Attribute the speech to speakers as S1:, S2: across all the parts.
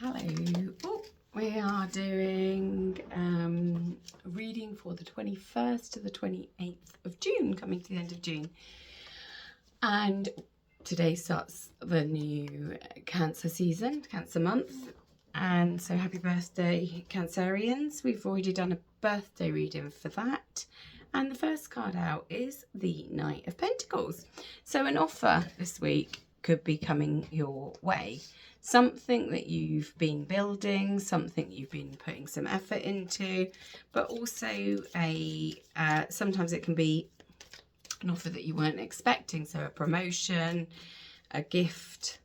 S1: Hello. Oh, we are doing a reading for the 21st to the 28th of June, coming to the end of June. And today starts the new Cancer season, Cancer month. And so happy birthday, Cancerians. We've already done a birthday reading for that. And the first card out is the Knight of Pentacles. So an offer this week could be coming your way. Something that you've been building, something you've been putting some effort into, but also sometimes it can be an offer that you weren't expecting. So a promotion, a gift,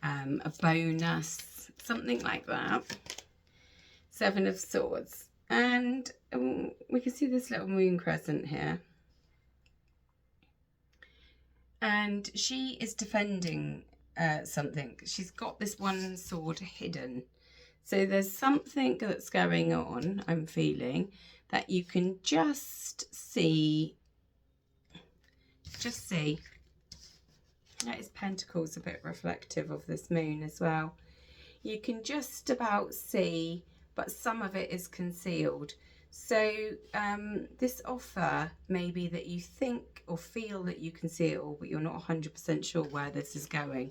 S1: a bonus, something like that. Seven of Swords. And we can see this little moon crescent here. And she is defending something. She's got this one sword hidden. So there's something that's going on, I'm feeling, that you can just see. That is Pentacles, a bit reflective of this moon as well. You can just about see, but some of it is concealed. So this offer may be that you think or feel that you can see it all, but you're not 100% sure where this is going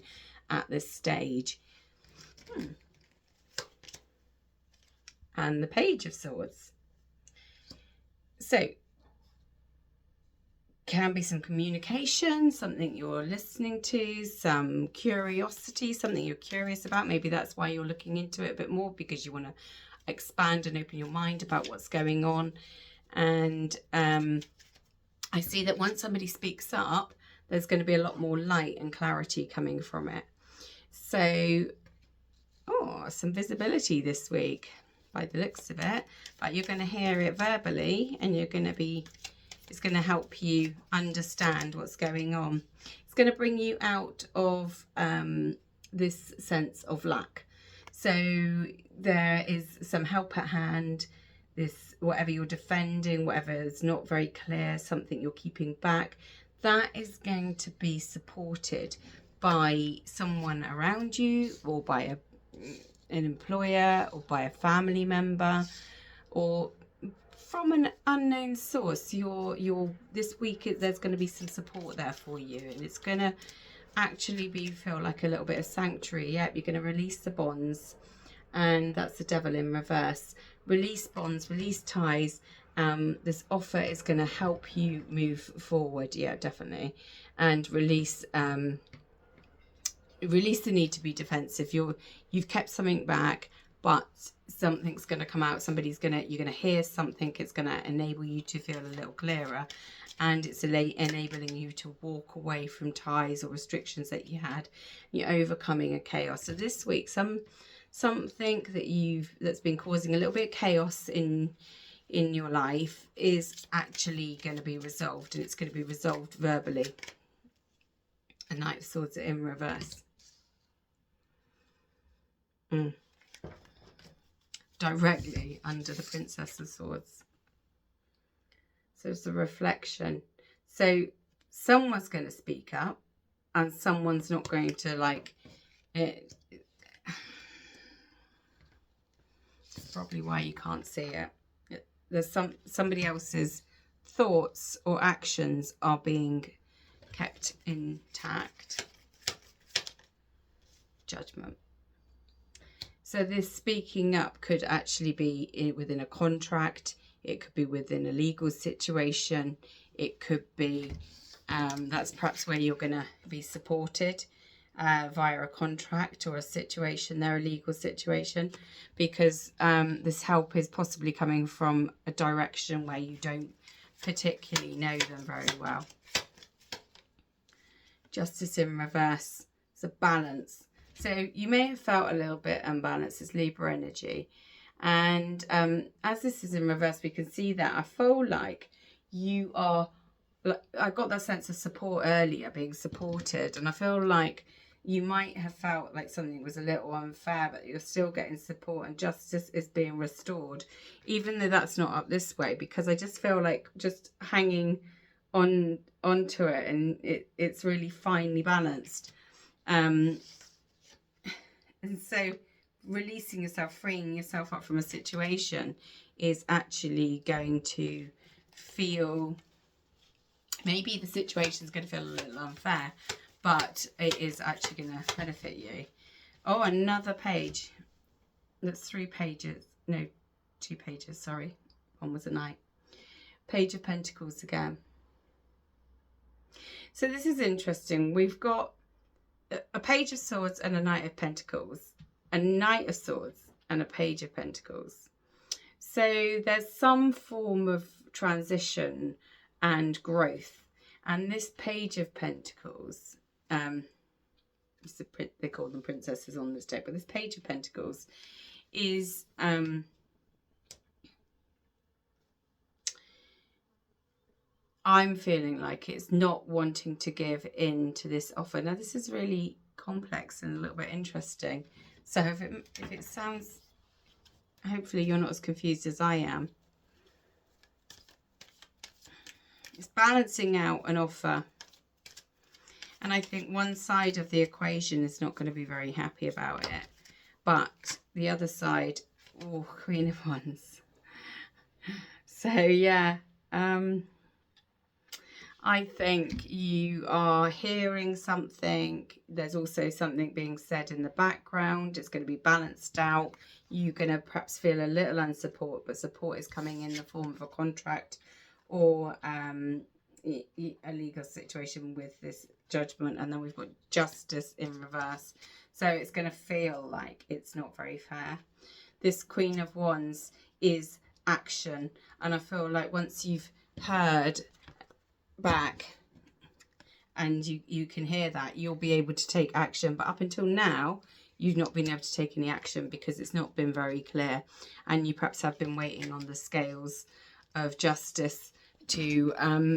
S1: at this stage. And the Page of Swords. So can be some communication, something you're listening to, some curiosity, something you're curious about. Maybe that's why you're looking into it a bit more, because you want to expand and open your mind about what's going on. And I see that once somebody speaks up, there's going to be a lot more light and clarity coming from it. So, some visibility this week by the looks of it, but you're going to hear it verbally, and it's going to help you understand what's going on. It's going to bring you out of this sense of lack. So there is some help at hand. This, whatever you're defending, whatever is not very clear, something you're keeping back, that is going to be supported by someone around you, or by an employer, or by a family member, or from an unknown source. This week there's going to be some support there for you, and it's going to actually feel like a little bit of sanctuary. Yep, you're going to release the bonds, and that's the Devil in reverse. Release bonds, release ties. This offer is going to help you move forward. Yeah, definitely. And release the need to be defensive. You've kept something back, but something's going to come out. You're going to hear something. It's going to enable you to feel a little clearer, and it's enabling you to walk away from ties or restrictions that you had. You're overcoming a chaos. So this week, something that's been causing a little bit of chaos in your life is actually going to be resolved, and it's going to be resolved verbally. A Knight of Swords in reverse. Directly under the Princess of Swords. So it's a reflection. So someone's going to speak up, and someone's not going to like it. That's probably why you can't see it. There's somebody else's thoughts or actions are being kept intact. Judgment. So this speaking up could actually be within a contract. It could be within a legal situation. It could be, that's perhaps where you're going to be supported via a contract or a situation there, a legal situation, because this help is possibly coming from a direction where you don't particularly know them very well. Justice in reverse. It's a balance. So you may have felt a little bit unbalanced. It's Libra energy. And as this is in reverse, we can see that I feel like you are, I got that sense of support earlier, being supported. And I feel like you might have felt like something was a little unfair, but you're still getting support, and justice is being restored, even though that's not up this way, because I just feel like just hanging onto it, and it's really finely balanced. And so releasing yourself, freeing yourself up from a situation is actually going to feel, maybe the situation is going to feel a little unfair, but it is actually going to benefit you. Oh, another page. That's 3 pages. No, 2 pages, sorry. One was a knight. Page of Pentacles again. So this is interesting. We've got a Page of Swords and a Knight of Pentacles. A Knight of Swords and a Page of Pentacles. So there's some form of transition and growth. And this Page of Pentacles, they call them princesses on this deck, but this Page of Pentacles is I'm feeling like it's not wanting to give in to this offer. Now this is really complex and a little bit interesting, so if it sounds, hopefully you're not as confused as I am. It's balancing out an offer, and I think one side of the equation is not going to be very happy about it, but the other side, oh, Queen of Wands. So yeah, I think you are hearing something. There's also something being said in the background. It's going to be balanced out. You're going to perhaps feel a little unsupport, but support is coming in the form of a contract or a legal situation with this Judgment. And then we've got Justice in reverse. So it's going to feel like it's not very fair. This Queen of Wands is action. And I feel like once you've heard back and you can hear that, you'll be able to take action. But up until now, you've not been able to take any action because it's not been very clear, and you perhaps have been waiting on the scales of justice to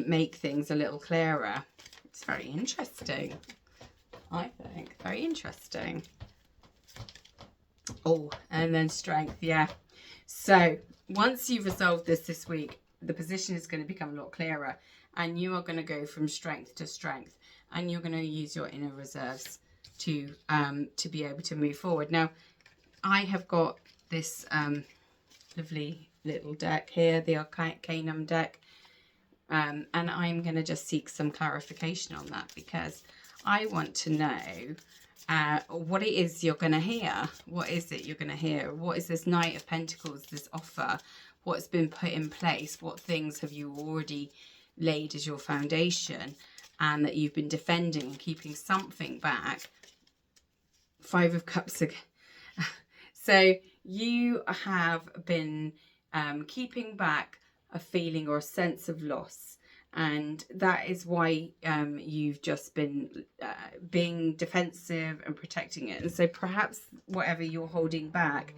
S1: make things a little clearer. It's very interesting, I think. Very interesting. Oh, and then Strength. Yeah, so once you've resolved this week, the position is going to become a lot clearer. And you are going to go from strength to strength, and you're going to use your inner reserves to be able to move forward. Now, I have got this lovely little deck here, the Arcanum deck, and I'm going to just seek some clarification on that, because I want to know what it is you're going to hear. What is it you're going to hear? What is this Knight of Pentacles, this offer? What's been put in place? What things have you already laid as your foundation, and that you've been defending and keeping something back? 5 of Cups again. So you have been keeping back a feeling or a sense of loss, and that is why you've just been being defensive and protecting it. And so perhaps whatever you're holding back,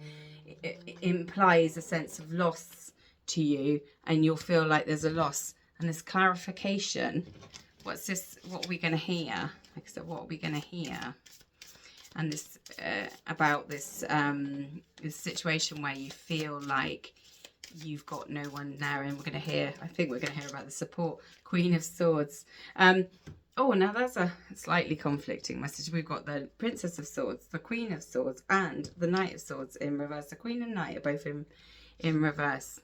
S1: it implies a sense of loss to you, and you'll feel like there's a loss. And this clarification, what's this, what are we going to hear? Like I said, what are we going to hear? And this, about this, this situation where you feel like you've got no one there, and we're going to hear, I think we're going to hear about the support. Queen of Swords. Oh, now that's a slightly conflicting message. We've got the Princess of Swords, the Queen of Swords, and the Knight of Swords in reverse. The Queen and Knight are both in reverse.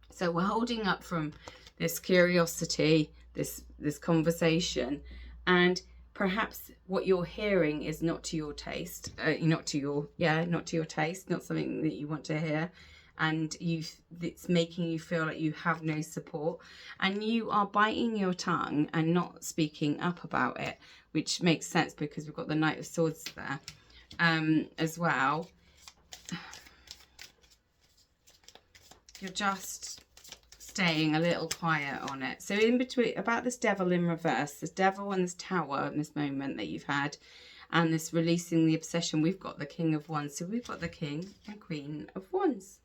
S1: So we're holding up from this curiosity, this conversation, and perhaps what you're hearing is not to your taste, not to your taste, not something that you want to hear, and it's making you feel like you have no support, and you are biting your tongue and not speaking up about it, which makes sense because we've got the Knight of Swords there as well. You're just staying a little quiet on it. So in between, about this Devil in reverse, this Devil and this Tower in this moment that you've had, and this releasing the obsession, we've got the King of Wands. So we've got the King and Queen of Wands.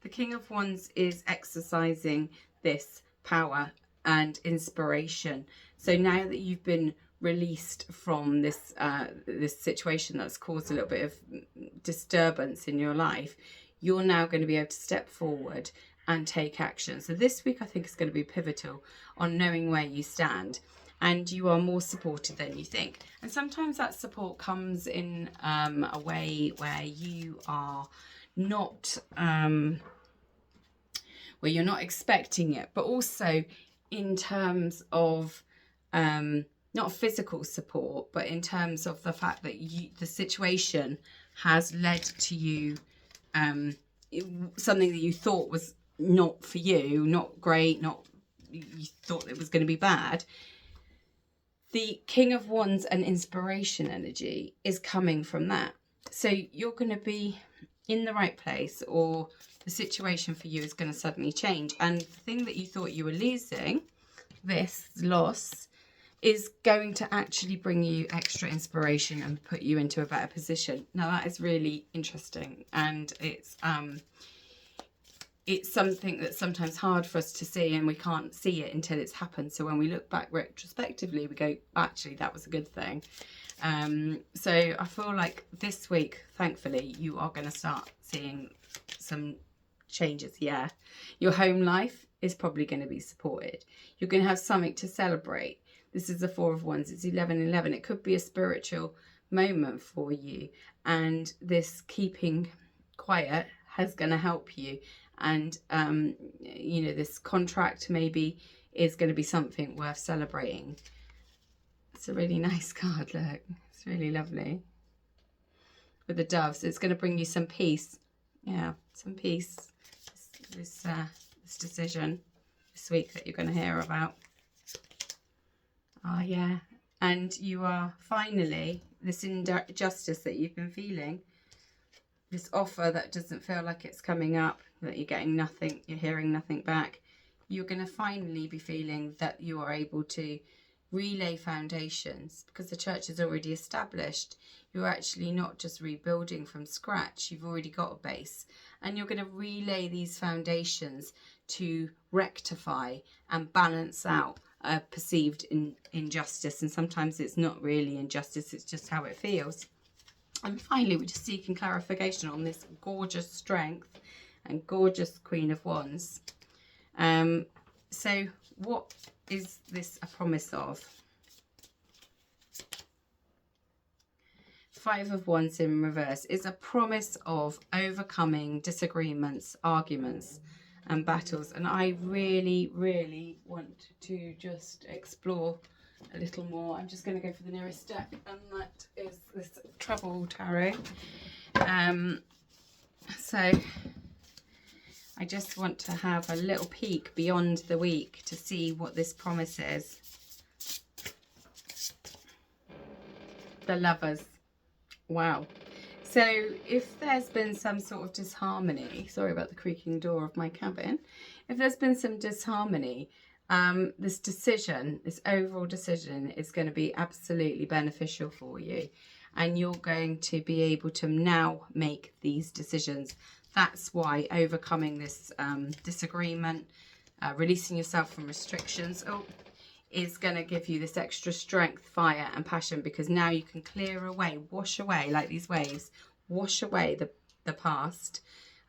S1: The King of Wands is exercising this power and inspiration. So now that you've been released from this this situation that's caused a little bit of disturbance in your life, you're now going to be able to step forward and take action. So this week I think is going to be pivotal on knowing where you stand and you are more supported than you think. And sometimes that support comes in a way where you are not where you're not expecting it, but also in terms of not physical support, but in terms of the fact that the situation has led to you something that you thought was not for you, not great, not you thought it was going to be bad. The King of Wands and inspiration energy is coming from that. So you're going to be in the right place, or the situation for you is going to suddenly change. And the thing that you thought you were losing, this loss, is going to actually bring you extra inspiration and put you into a better position. Now that is really interesting, and it's something that's sometimes hard for us to see, and we can't see it until it's happened. So when we look back retrospectively, we go, actually, that was a good thing. So I feel like this week, thankfully, you are going to start seeing some changes. Yeah, your home life is probably going to be supported. You're going to have something to celebrate. This is the Four of Wands. It's 11/11. It could be a spiritual moment for you, and this keeping quiet is going to help you. And you know, this contract maybe is going to be something worth celebrating. It's a really nice card. Look, it's really lovely with the doves. It's going to bring you some peace. Yeah, some peace. This decision this week that you're going to hear about. Oh yeah, and you are finally, this injustice that you've been feeling, this offer that doesn't feel like it's coming up, that you're getting nothing, you're hearing nothing back, you're going to finally be feeling that you are able to relay foundations, because the church is already established. You're actually not just rebuilding from scratch, you've already got a base, and you're going to relay these foundations to rectify and balance out a perceived injustice. And sometimes it's not really injustice, it's just how it feels. And finally, we're just seeking clarification on this gorgeous strength and gorgeous Queen of Wands. So what is this a promise of? Five of Wands in reverse is a promise of overcoming disagreements, arguments and battles. And I really, really want to just explore a little more. I'm just going to go for the nearest deck, and that is this Trouble Tarot. So I just want to have a little peek beyond the week to see what this promise is. The Lovers. Wow. So if there's been some sort of disharmony, sorry about the creaking door of my cabin, if there's been some disharmony, this decision, this overall decision is going to be absolutely beneficial for you, and you're going to be able to now make these decisions. That's why overcoming this disagreement, releasing yourself from restrictions, is going to give you this extra strength, fire and passion, because now you can clear away, wash away, like these waves, wash away the past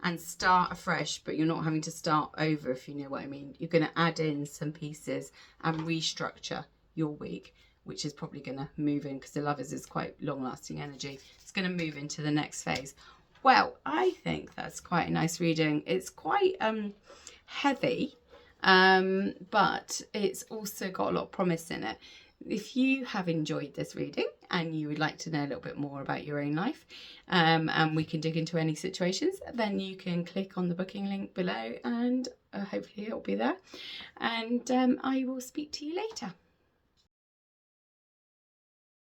S1: and start afresh. But you're not having to start over, if you know what I mean. You're going to add in some pieces and restructure your week, which is probably going to move in, because the Lovers is quite long-lasting energy. It's going to move into the next phase. Well, I think that's quite a nice reading. It's quite heavy, but it's also got a lot of promise in it. If you have enjoyed this reading and you would like to know a little bit more about your own life, and we can dig into any situations, then you can click on the booking link below, and hopefully it'll be there. And I will speak to you later.